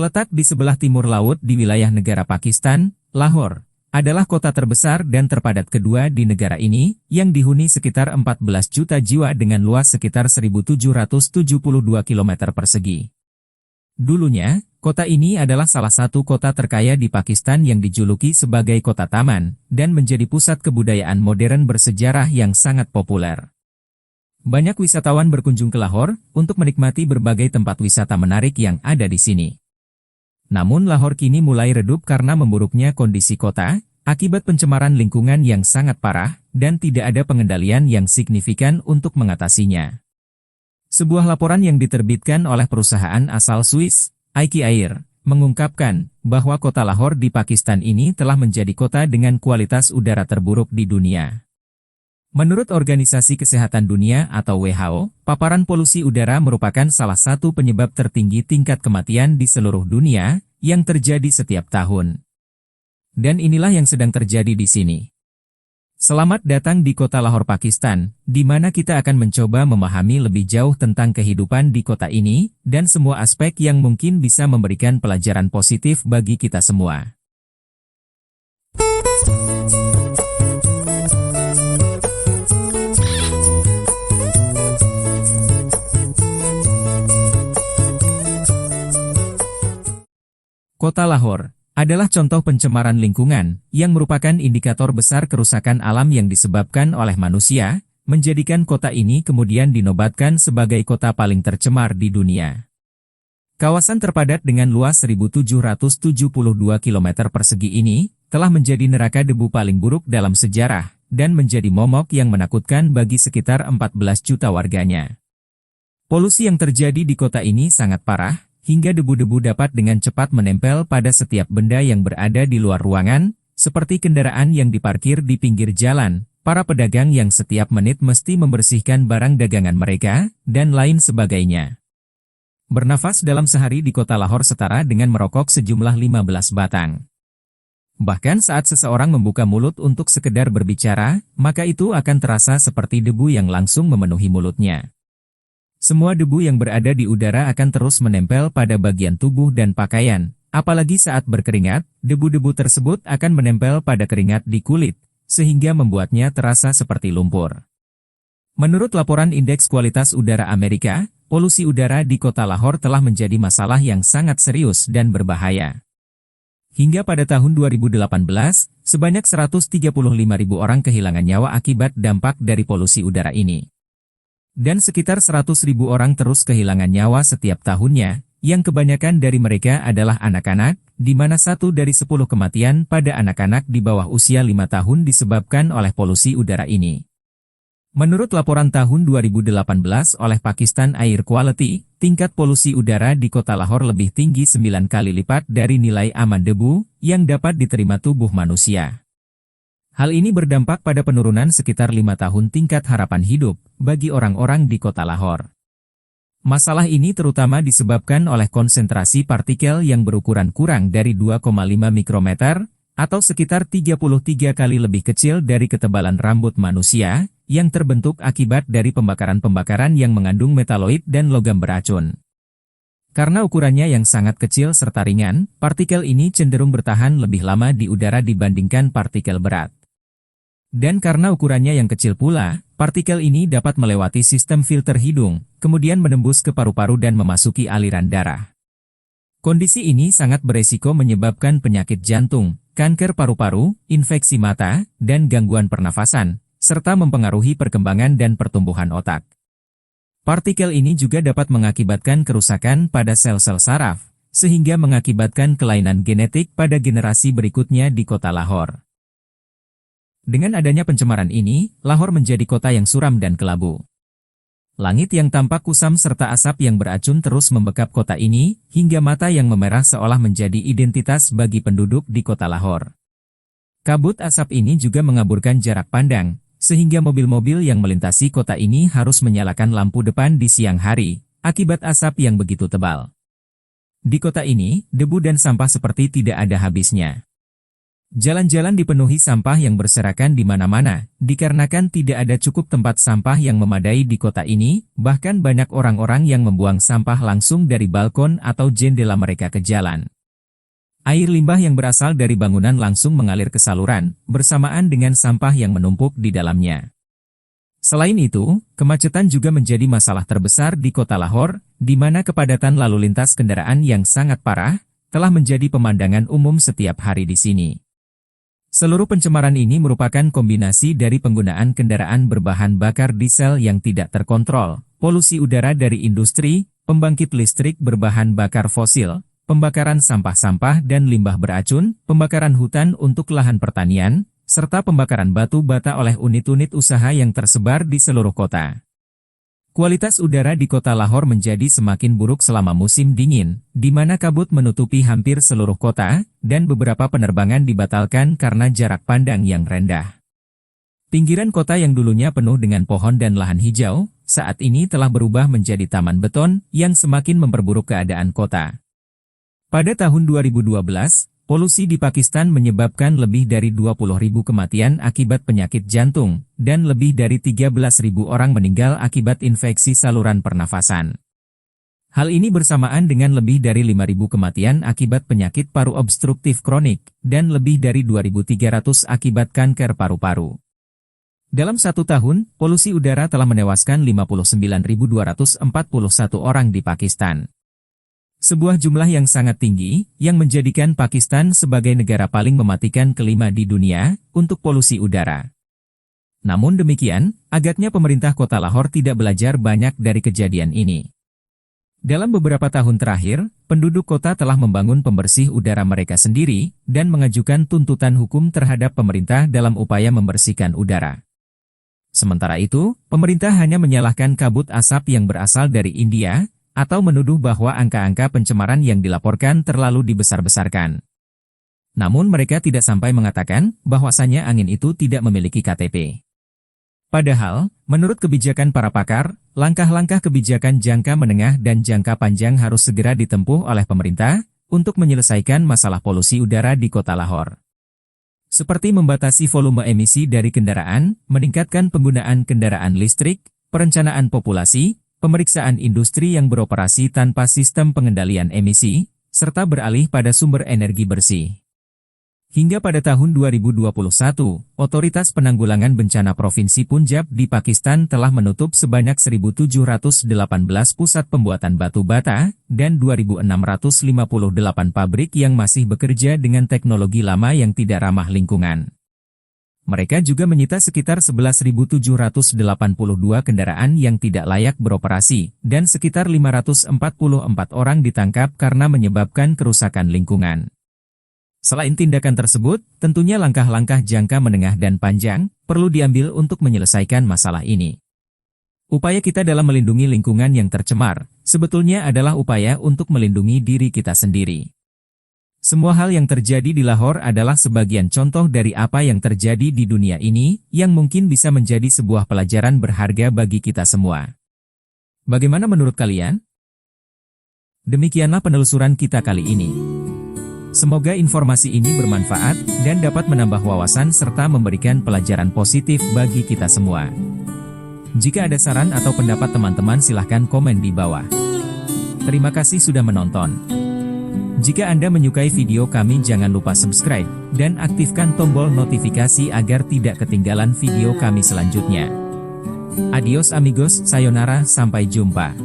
Terletak di sebelah timur laut di wilayah negara Pakistan, Lahore adalah kota terbesar dan terpadat kedua di negara ini, yang dihuni sekitar 14 juta jiwa dengan luas sekitar 1.772 km persegi. Dulunya, kota ini adalah salah satu kota terkaya di Pakistan yang dijuluki sebagai kota taman, dan menjadi pusat kebudayaan modern bersejarah yang sangat populer. Banyak wisatawan berkunjung ke Lahore untuk menikmati berbagai tempat wisata menarik yang ada di sini. Namun Lahore kini mulai redup karena memburuknya kondisi kota, akibat pencemaran lingkungan yang sangat parah, dan tidak ada pengendalian yang signifikan untuk mengatasinya. Sebuah laporan yang diterbitkan oleh perusahaan asal Swiss, IQ Air, mengungkapkan bahwa kota Lahore di Pakistan ini telah menjadi kota dengan kualitas udara terburuk di dunia. Menurut Organisasi Kesehatan Dunia atau WHO, paparan polusi udara merupakan salah satu penyebab tertinggi tingkat kematian di seluruh dunia yang terjadi setiap tahun. Dan inilah yang sedang terjadi di sini. Selamat datang di kota Lahore, Pakistan, di mana kita akan mencoba memahami lebih jauh tentang kehidupan di kota ini dan semua aspek yang mungkin bisa memberikan pelajaran positif bagi kita semua. Kota Lahore adalah contoh pencemaran lingkungan yang merupakan indikator besar kerusakan alam yang disebabkan oleh manusia, menjadikan kota ini kemudian dinobatkan sebagai kota paling tercemar di dunia. Kawasan terpadat dengan luas 1.772 km persegi ini telah menjadi neraka debu paling buruk dalam sejarah dan menjadi momok yang menakutkan bagi sekitar 14 juta warganya. Polusi yang terjadi di kota ini sangat parah, hingga debu-debu dapat dengan cepat menempel pada setiap benda yang berada di luar ruangan, seperti kendaraan yang diparkir di pinggir jalan, para pedagang yang setiap menit mesti membersihkan barang dagangan mereka, dan lain sebagainya. Bernafas dalam sehari di kota Lahore setara dengan merokok sejumlah 15 batang. Bahkan saat seseorang membuka mulut untuk sekedar berbicara, maka itu akan terasa seperti debu yang langsung memenuhi mulutnya. Semua debu yang berada di udara akan terus menempel pada bagian tubuh dan pakaian, apalagi saat berkeringat, debu-debu tersebut akan menempel pada keringat di kulit, sehingga membuatnya terasa seperti lumpur. Menurut laporan Indeks Kualitas Udara Amerika, polusi udara di kota Lahore telah menjadi masalah yang sangat serius dan berbahaya. Hingga pada tahun 2018, sebanyak 135.000 orang kehilangan nyawa akibat dampak dari polusi udara ini. Dan sekitar 100.000 orang terus kehilangan nyawa setiap tahunnya, yang kebanyakan dari mereka adalah anak-anak, di mana 1 dari 10 kematian pada anak-anak di bawah usia 5 tahun disebabkan oleh polusi udara ini. Menurut laporan tahun 2018 oleh Pakistan Air Quality, tingkat polusi udara di kota Lahore lebih tinggi 9 kali lipat dari nilai aman debu yang dapat diterima tubuh manusia. Hal ini berdampak pada penurunan sekitar 5 tahun tingkat harapan hidup bagi orang-orang di kota Lahore. Masalah ini terutama disebabkan oleh konsentrasi partikel yang berukuran kurang dari 2,5 mikrometer, atau sekitar 33 kali lebih kecil dari ketebalan rambut manusia, yang terbentuk akibat dari pembakaran-pembakaran yang mengandung metaloid dan logam beracun. Karena ukurannya yang sangat kecil serta ringan, partikel ini cenderung bertahan lebih lama di udara dibandingkan partikel berat. Dan karena ukurannya yang kecil pula, partikel ini dapat melewati sistem filter hidung, kemudian menembus ke paru-paru dan memasuki aliran darah. Kondisi ini sangat beresiko menyebabkan penyakit jantung, kanker paru-paru, infeksi mata, dan gangguan pernafasan, serta mempengaruhi perkembangan dan pertumbuhan otak. Partikel ini juga dapat mengakibatkan kerusakan pada sel-sel saraf, sehingga mengakibatkan kelainan genetik pada generasi berikutnya di kota Lahore. Dengan adanya pencemaran ini, Lahore menjadi kota yang suram dan kelabu. Langit yang tampak kusam serta asap yang beracun terus membekap kota ini, hingga mata yang memerah seolah menjadi identitas bagi penduduk di kota Lahore. Kabut asap ini juga mengaburkan jarak pandang, sehingga mobil-mobil yang melintasi kota ini harus menyalakan lampu depan di siang hari, akibat asap yang begitu tebal. Di kota ini, debu dan sampah seperti tidak ada habisnya. Jalan-jalan dipenuhi sampah yang berserakan di mana-mana, dikarenakan tidak ada cukup tempat sampah yang memadai di kota ini, bahkan banyak orang-orang yang membuang sampah langsung dari balkon atau jendela mereka ke jalan. Air limbah yang berasal dari bangunan langsung mengalir ke saluran, bersamaan dengan sampah yang menumpuk di dalamnya. Selain itu, kemacetan juga menjadi masalah terbesar di kota Lahore, di mana kepadatan lalu lintas kendaraan yang sangat parah, telah menjadi pemandangan umum setiap hari di sini. Seluruh pencemaran ini merupakan kombinasi dari penggunaan kendaraan berbahan bakar diesel yang tidak terkontrol, polusi udara dari industri, pembangkit listrik berbahan bakar fosil, pembakaran sampah-sampah dan limbah beracun, pembakaran hutan untuk lahan pertanian, serta pembakaran batu bata oleh unit-unit usaha yang tersebar di seluruh kota. Kualitas udara di kota Lahore menjadi semakin buruk selama musim dingin, di mana kabut menutupi hampir seluruh kota, dan beberapa penerbangan dibatalkan karena jarak pandang yang rendah. Pinggiran kota yang dulunya penuh dengan pohon dan lahan hijau, saat ini telah berubah menjadi taman beton yang semakin memperburuk keadaan kota. Pada tahun 2012, polusi di Pakistan menyebabkan lebih dari 20.000 kematian akibat penyakit jantung, dan lebih dari 13.000 orang meninggal akibat infeksi saluran pernafasan. Hal ini bersamaan dengan lebih dari 5.000 kematian akibat penyakit paru obstruktif kronik, dan lebih dari 2.300 akibat kanker paru-paru. Dalam satu tahun, polusi udara telah menewaskan 59.241 orang di Pakistan. Sebuah jumlah yang sangat tinggi, yang menjadikan Pakistan sebagai negara paling mematikan kelima di dunia, untuk polusi udara. Namun demikian, agaknya pemerintah kota Lahore tidak belajar banyak dari kejadian ini. Dalam beberapa tahun terakhir, penduduk kota telah membangun pembersih udara mereka sendiri, dan mengajukan tuntutan hukum terhadap pemerintah dalam upaya membersihkan udara. Sementara itu, pemerintah hanya menyalahkan kabut asap yang berasal dari India, atau menuduh bahwa angka-angka pencemaran yang dilaporkan terlalu dibesar-besarkan. Namun mereka tidak sampai mengatakan bahwasanya angin itu tidak memiliki KTP. Padahal, menurut kebijakan para pakar, langkah-langkah kebijakan jangka menengah dan jangka panjang harus segera ditempuh oleh pemerintah untuk menyelesaikan masalah polusi udara di kota Lahore. Seperti membatasi volume emisi dari kendaraan, meningkatkan penggunaan kendaraan listrik, perencanaan populasi, pemeriksaan industri yang beroperasi tanpa sistem pengendalian emisi, serta beralih pada sumber energi bersih. Hingga pada tahun 2021, Otoritas Penanggulangan Bencana Provinsi Punjab di Pakistan telah menutup sebanyak 1.718 pusat pembuatan batu bata, dan 2.658 pabrik yang masih bekerja dengan teknologi lama yang tidak ramah lingkungan. Mereka juga menyita sekitar 11.782 kendaraan yang tidak layak beroperasi, dan sekitar 544 orang ditangkap karena menyebabkan kerusakan lingkungan. Selain tindakan tersebut, tentunya langkah-langkah jangka menengah dan panjang perlu diambil untuk menyelesaikan masalah ini. Upaya kita dalam melindungi lingkungan yang tercemar, sebetulnya adalah upaya untuk melindungi diri kita sendiri. Semua hal yang terjadi di Lahore adalah sebagian contoh dari apa yang terjadi di dunia ini, yang mungkin bisa menjadi sebuah pelajaran berharga bagi kita semua. Bagaimana menurut kalian? Demikianlah penelusuran kita kali ini. Semoga informasi ini bermanfaat dan dapat menambah wawasan serta memberikan pelajaran positif bagi kita semua. Jika ada saran atau pendapat teman-teman silahkan komen di bawah. Terima kasih sudah menonton. Jika Anda menyukai video kami jangan lupa subscribe, dan aktifkan tombol notifikasi agar tidak ketinggalan video kami selanjutnya. Adios amigos, sayonara, sampai jumpa.